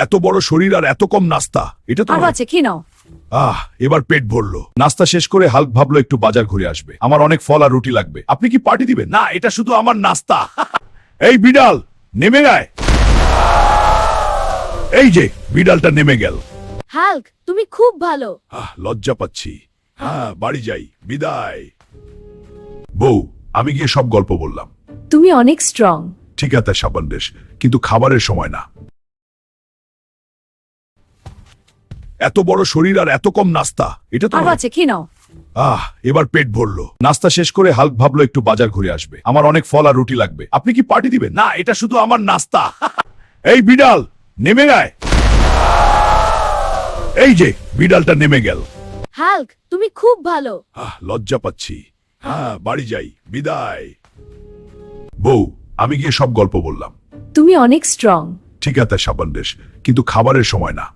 এত বড় শরীর আর এত কম নাস্তা, এটা তো আরো আছে, কি নাও? এবার পেট ভরলো। নাস্তা শেষ করে হাল্ক ভাবলো একটু বাজার ঘুরে আসবে। আমার অনেক ফল আর রুটি লাগবে। আপনি কি পার্টি দিবেন? না, এটা শুধু আমার নাস্তা। এই বিড়াল, নেমে আয়। এই যে বিড়ালটা নেমে গেল। হাল্ক, তুমি খুব ভালো। লজ্জা পাচ্ছি। বাড়ি যাই, বিদায়। বউ, আমি গিয়ে সব গল্প বললাম। তুমি অনেক স্ট্রং। ঠিক আছে সাবান্দেশ, কিন্তু খাবারের সময় না। এত বড় শরীর আর এত কম নাস্তা, এটা তো আরো আছে, কি নাও? এবার পেট ভরলো। নাস্তা শেষ করে হাল্ক ভাবলো একটু বাজার ঘুরে আসবে। আমার অনেক ফল আর রুটি লাগবে। আপনি কি পার্টি দিবেন? না, এটা শুধু আমার নাস্তা। এই বিড়াল, নেমে আয়। এই যে বিড়ালটা নেমে গেল। হাল্ক, তুমি খুব ভালো। লজ্জা পাচ্ছি। বাড়ি যাই, বিদায়। বউ, আমি গিয়ে সব গল্প বললাম। তুমি অনেক স্ট্রং। ঠিক আছে সাবান্দেশ, কিন্তু খাবারের সময় না।